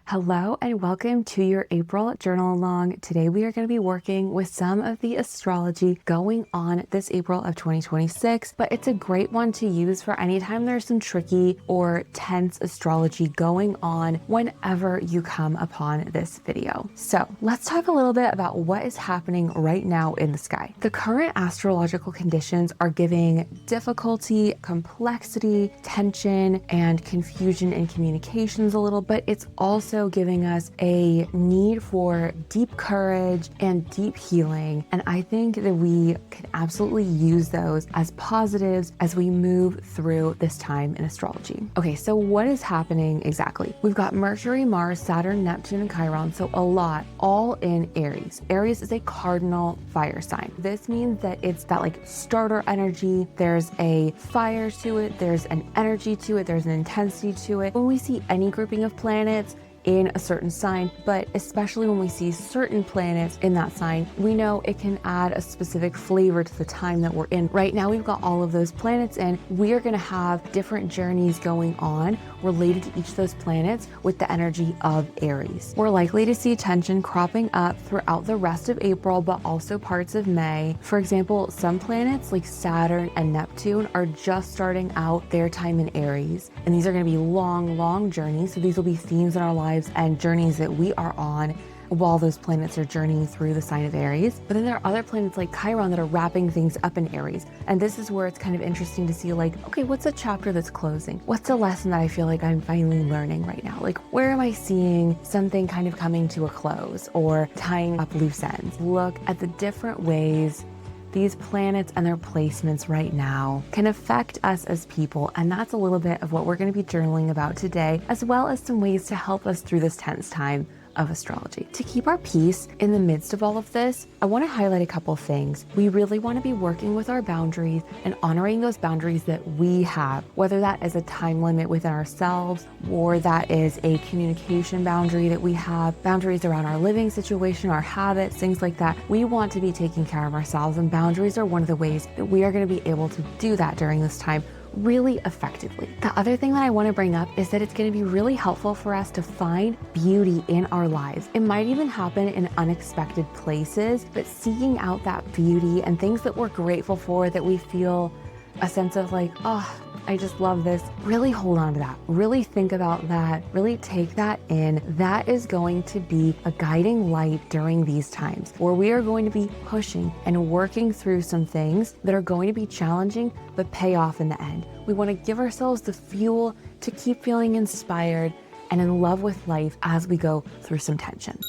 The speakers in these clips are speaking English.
Hello and welcome to your April journal along. Today we are going to be working with some of the astrology going on this April of 2026, but it's a great one to use for anytime there's some tricky or tense astrology going on whenever you come upon this video. So let's talk a little bit about what is happening right now in the sky. The current astrological conditions are giving difficulty, complexity, tension, and confusion in communications a little, but it's also giving us a need for deep courage and deep healing. And I think that we can absolutely use those as positives as we move through this time in astrology. Okay, so what is happening exactly? We've got Mercury, Mars, Saturn, Neptune, and Chiron. So a lot, all in Aries. Aries is a cardinal fire sign. This means that it's that like starter energy. There's a fire to it. There's an energy to it. There's an intensity to it. When we see any grouping of planets in a certain sign, but especially when we see certain planets in that sign, we know it can add a specific flavor to the time that we're in. Right now, we've got all of those planets in. We are going to have different journeys going on related to each of those planets with the energy of Aries. We're likely to see tension cropping up throughout the rest of April, but also parts of May. For example, some planets like Saturn and Neptune are just starting out their time in Aries, and these are going to be long journeys. So these will be themes in our lives and journeys that we are on while those planets are journeying through the sign of Aries. But then there are other planets like Chiron that are wrapping things up in Aries. And this is where it's kind of interesting to see like, okay, what's a chapter that's closing? What's a lesson that I feel like I'm finally learning right now? Like, where am I seeing something kind of coming to a close or tying up loose ends? Look at the different ways these planets and their placements right now can affect us as people. And that's a little bit of what we're going to be journaling about today, as well as some ways to help us through this tense time of astrology. To keep our peace in the midst of all of this, I want to highlight a couple of things. We really want to be working with our boundaries and honoring those boundaries that we have, whether that is a time limit within ourselves or that is a communication boundary that we have, boundaries around our living situation, our habits, things like that. We want to be taking care of ourselves, and boundaries are one of the ways that we are going to be able to do that during this time really effectively. The other thing that I want to bring up is that it's going to be really helpful for us to find beauty in our lives. It might even happen in unexpected places, but seeking out that beauty and things that we're grateful for, that we feel a sense of like, oh, I just love this. Really hold on to that. Really think about that. Really take that in. That is going to be a guiding light during these times where we are going to be pushing and working through some things that are going to be challenging, but pay off in the end. We want to give ourselves the fuel to keep feeling inspired and in love with life as we go through some tension.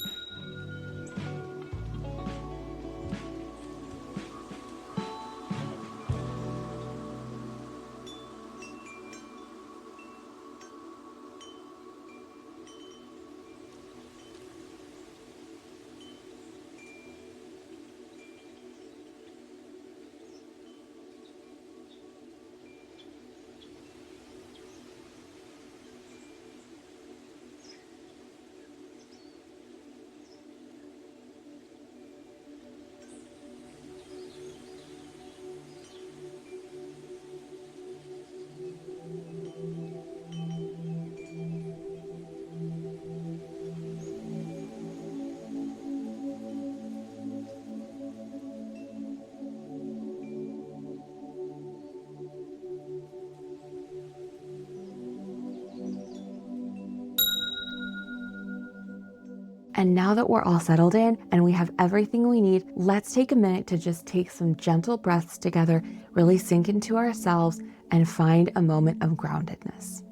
And now that we're all settled in and we have everything we need, let's take a minute to just take some gentle breaths together, really sink into ourselves and find a moment of groundedness.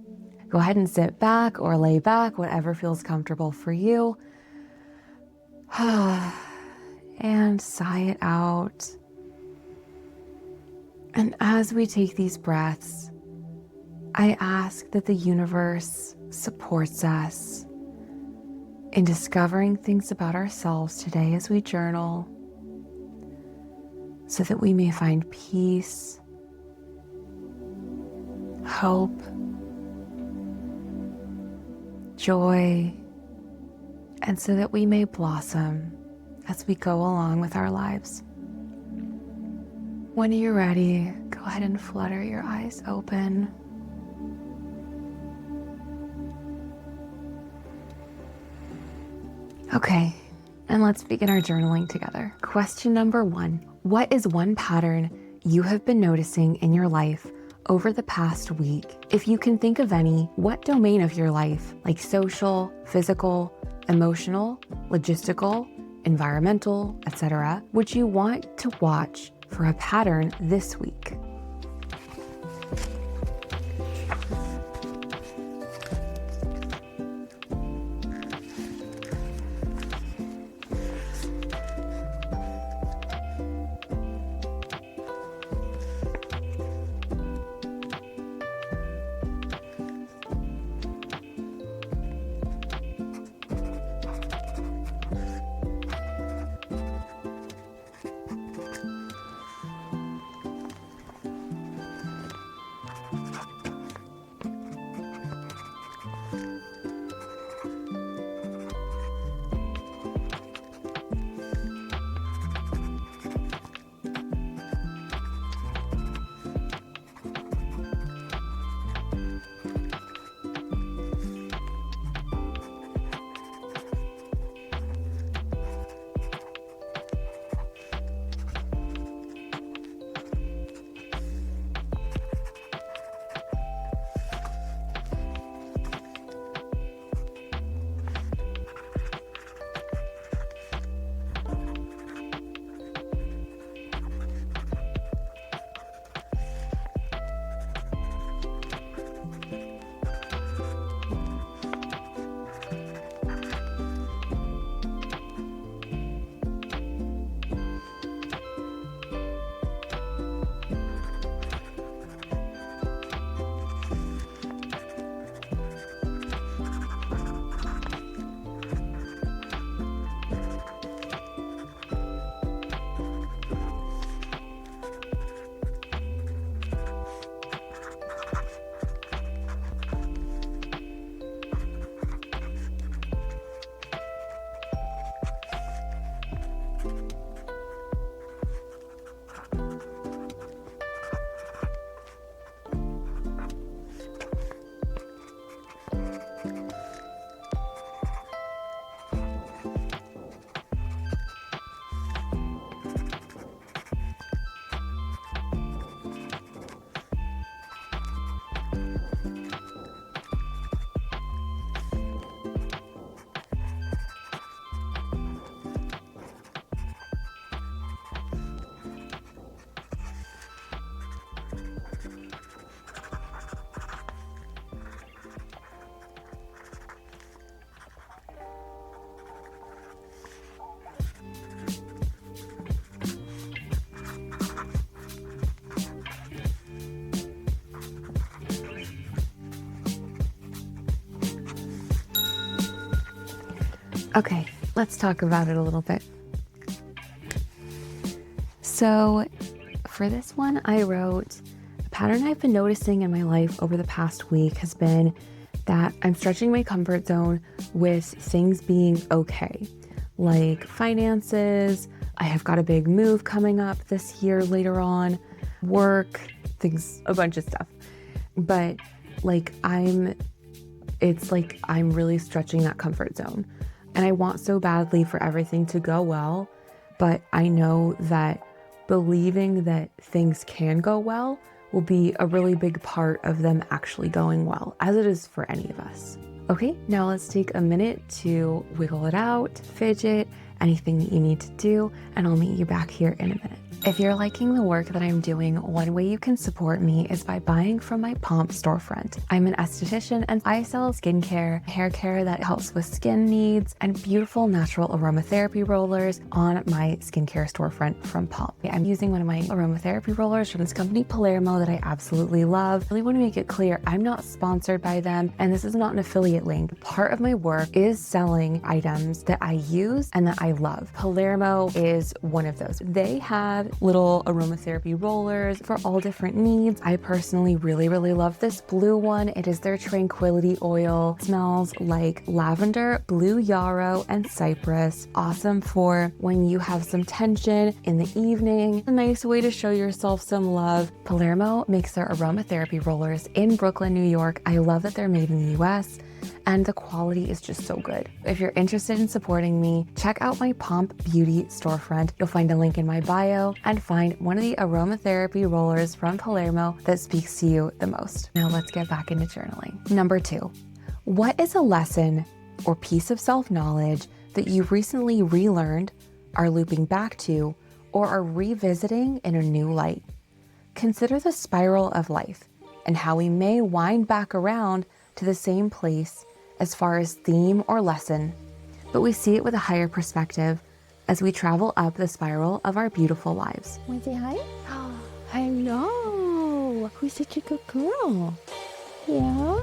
Go ahead and sit back or lay back, whatever feels comfortable for you. And sigh it out. And as we take these breaths, I ask that the universe supports us in discovering things about ourselves today as we journal, so that we may find peace, hope, joy, and so that we may blossom as we go along with our lives. When you're ready, go ahead and flutter your eyes open. Okay, and let's begin our journaling together. Question number 1. What is one pattern you have been noticing in your life over the past week? If you can think of any, what domain of your life, like social, physical, emotional, logistical, environmental, etc., would you want to watch for a pattern this week? Okay, let's talk about it a little bit. So for this one, I wrote, a pattern I've been noticing in my life over the past week has been that I'm stretching my comfort zone with things being okay, like finances. I have got a big move coming up this year later on, work, things, a bunch of stuff. But it's like I'm really stretching that comfort zone. And I want so badly for everything to go well, but I know that believing that things can go well will be a really big part of them actually going well, as it is for any of us. Okay, now let's take a minute to wiggle it out, fidget, anything that you need to do, and I'll meet you back here in a minute. If you're liking the work that I'm doing, one way you can support me is by buying from my Pomp storefront. I'm an esthetician and I sell skincare, hair care that helps with skin needs, and beautiful natural aromatherapy rollers on my skincare storefront from Pomp. I'm using one of my aromatherapy rollers from this company, Palermo, that I absolutely love. I really want to make it clear, I'm not sponsored by them, and this is not an affiliate link. Part of my work is selling items that I use and that I love. Palermo is one of those. They have little aromatherapy rollers for all different needs. I personally really love this blue one. It is their Tranquility oil. It smells like lavender, blue yarrow, and cypress. Awesome for when you have some tension in the evening. A nice way to show yourself some love. Palermo makes their aromatherapy rollers in Brooklyn, New York. I love that they're made in the US. and the quality is just so good. If you're interested in supporting me, check out my Pomp Beauty storefront. You'll find a link in my bio and find one of the aromatherapy rollers from Palermo that speaks to you the most. Now let's get back into journaling. Number 2, what is a lesson or piece of self-knowledge that you recently relearned, are looping back to, or are revisiting in a new light? Consider the spiral of life and how we may wind back around to the same place as far as theme or lesson, but we see it with a higher perspective as we travel up the spiral of our beautiful lives. Want to say hi? Hello! Who's such a good girl? Yeah?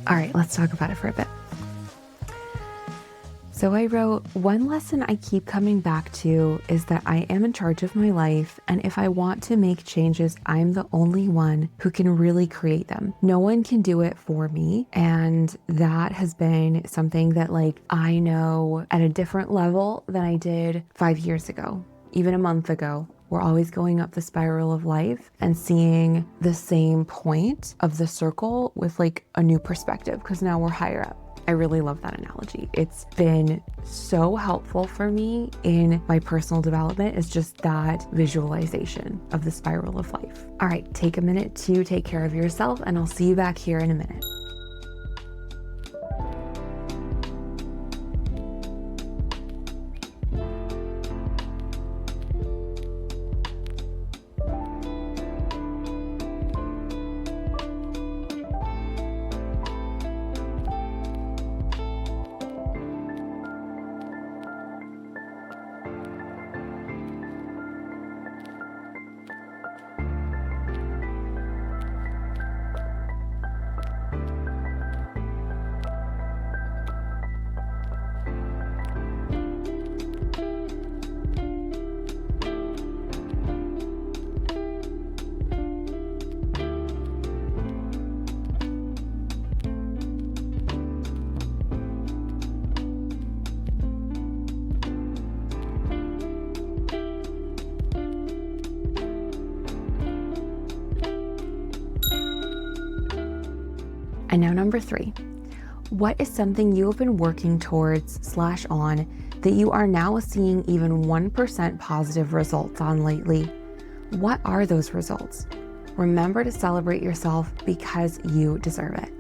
All right, let's talk about it for a bit. So I wrote, one lesson I keep coming back to is that I am in charge of my life, and if I want to make changes, I'm the only one who can really create them. No one can do it for me, and that has been something that I know at a different level than I did 5 years ago, even a month ago. We're always going up the spiral of life and seeing the same point of the circle with a new perspective, because now we're higher up. I really love that analogy. It's been so helpful for me in my personal development. It's just that visualization of the spiral of life. All right, take a minute to take care of yourself, and I'll see you back here in a minute. And now number 3, what is something you have been working towards / on that you are now seeing even 1% positive results on lately? What are those results? Remember to celebrate yourself because you deserve it.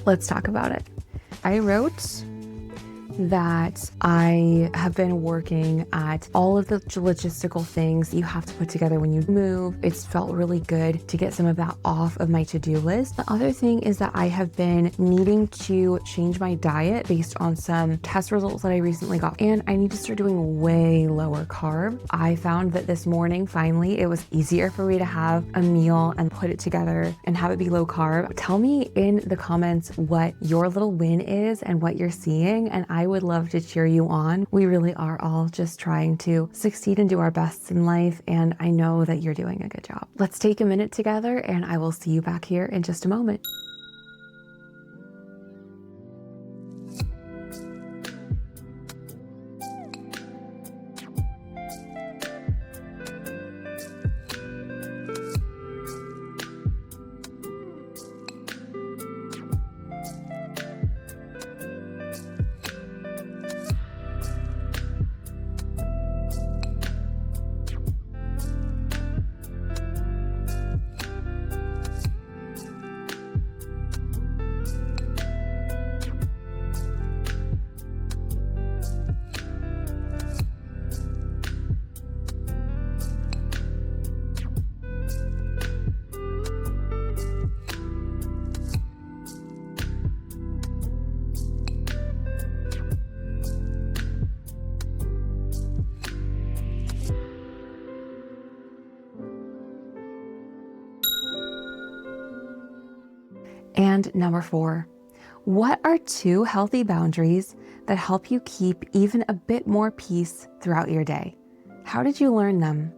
Let's talk about it. I wrote that I have been working at all of the logistical things you have to put together when you move. It's felt really good to get some of that off of my to-do list. The other thing is that I have been needing to change my diet based on some test results that I recently got, and I need to start doing way lower carb. I found that this morning, finally, it was easier for me to have a meal and put it together and have it be low carb. Tell me in the comments what your little win is and what you're seeing, and I would love to cheer you on. We really are all just trying to succeed and do our best in life, and I know that you're doing a good job. Let's take a minute together, and I will see you back here in just a moment. And number 4, what are 2 healthy boundaries that help you keep even a bit more peace throughout your day? How did you learn them?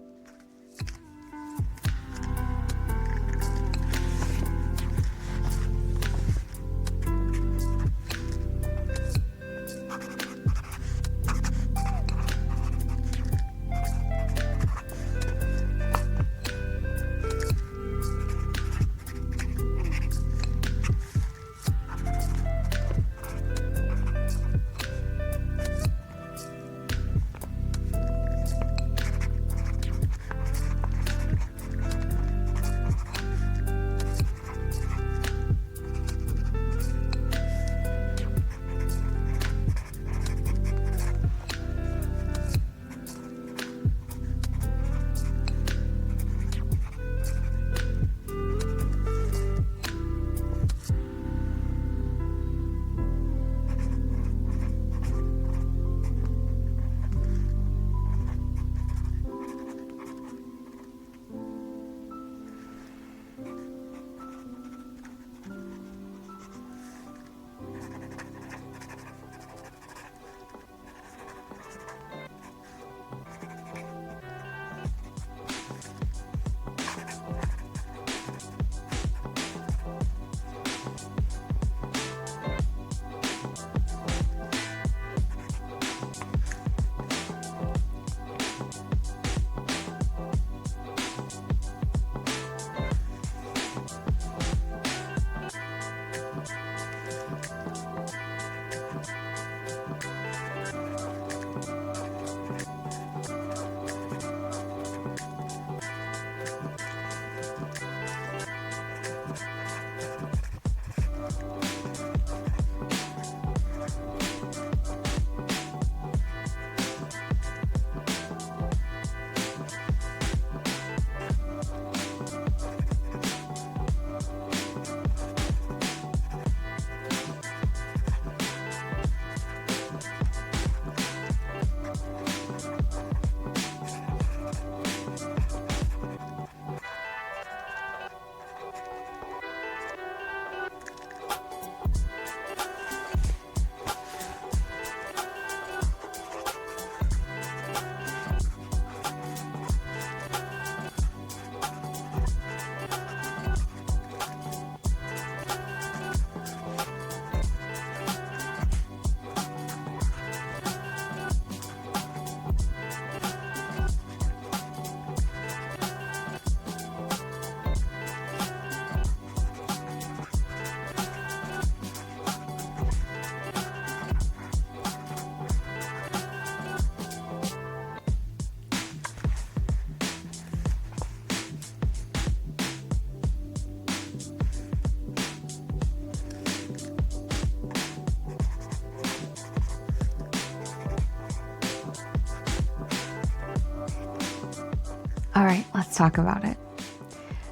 All right, let's talk about it.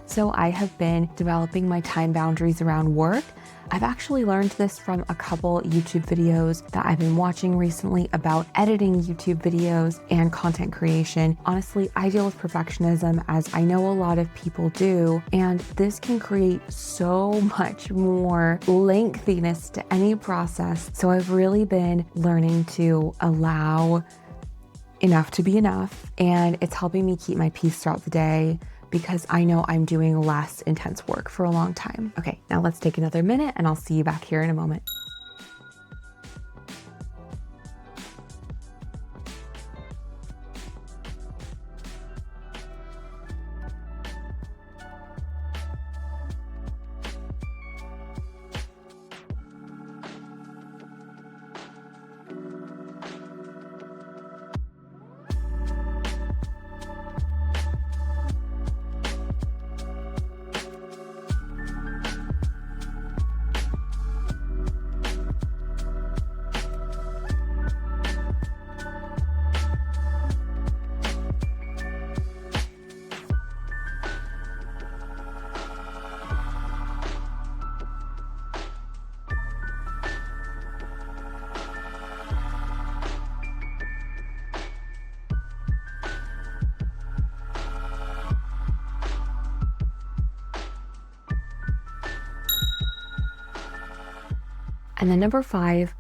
So I have been developing my time boundaries around work. I've actually learned this from a couple YouTube videos that I've been watching recently about editing YouTube videos and content creation. Honestly, I deal with perfectionism, as I know a lot of people do, and this can create so much more lengthiness to any process. So I've really been learning to allow enough to be enough, and it's helping me keep my peace throughout the day because I know I'm doing less intense work for a long time. Okay, now let's take another minute and I'll see you back here in a moment. And then number 5,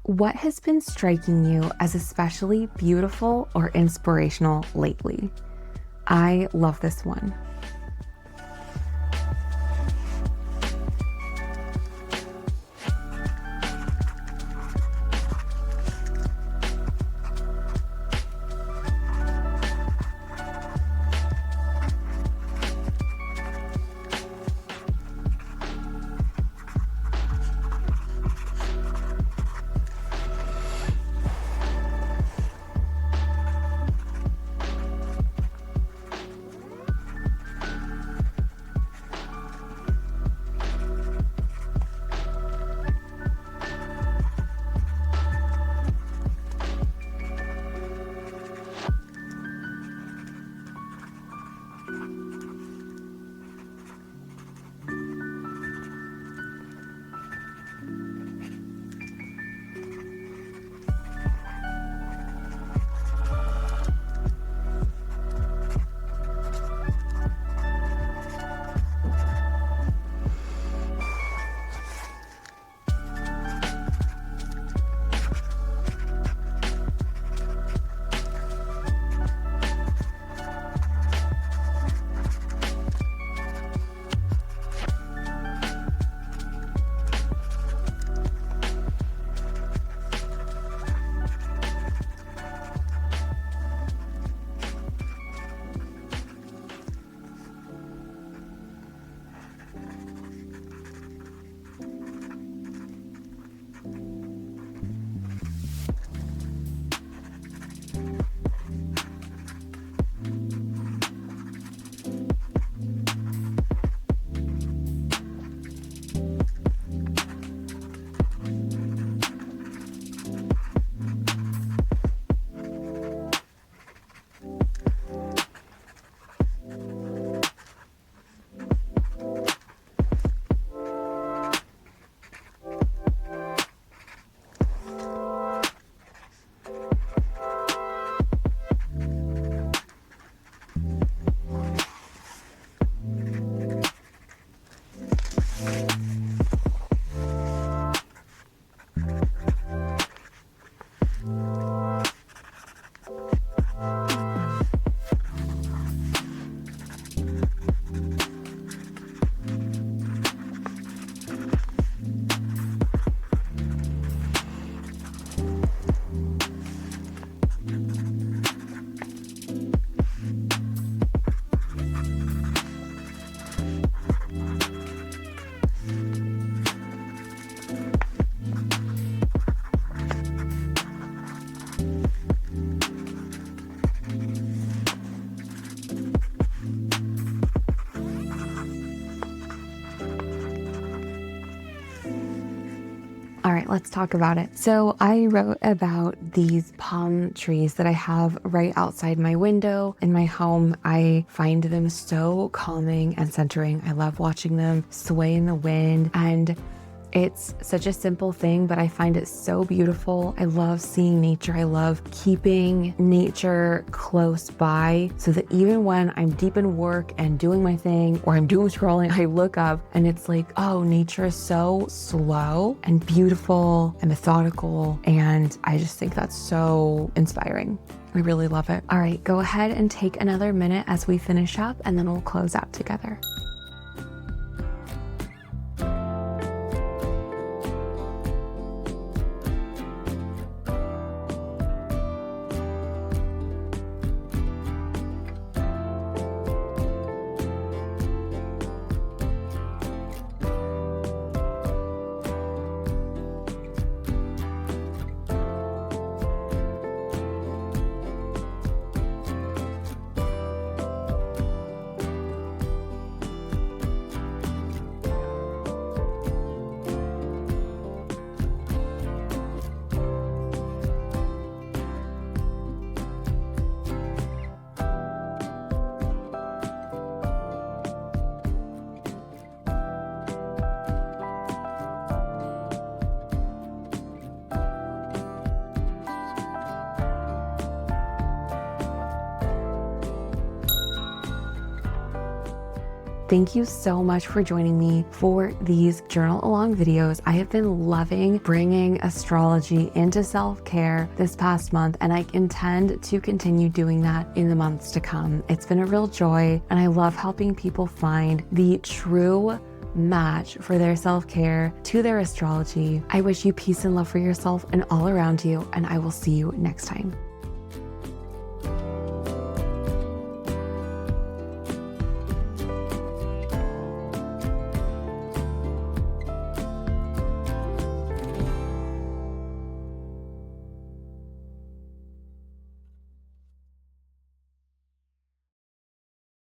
what has been striking you as especially beautiful or inspirational lately? I love this one. All right, let's talk about it. So I wrote about these palm trees that I have right outside my window in my home. I find them so calming and centering. I love watching them sway in the wind, and it's such a simple thing, but I find it so beautiful. I love seeing nature. I love keeping nature close by so that even when I'm deep in work and doing my thing or I'm doom scrolling, I look up and it's like, oh, nature is so slow and beautiful and methodical. And I just think that's so inspiring. I really love it. All right, go ahead and take another minute as we finish up, and then we'll close out together. thank you so much for joining me for these journal along videos. I have been loving bringing astrology into self-care this past month, and I intend to continue doing that in the months to come. It's been a real joy, and I love helping people find the true match for their self-care to their astrology. I wish you peace and love for yourself and all around you, and I will see you next time.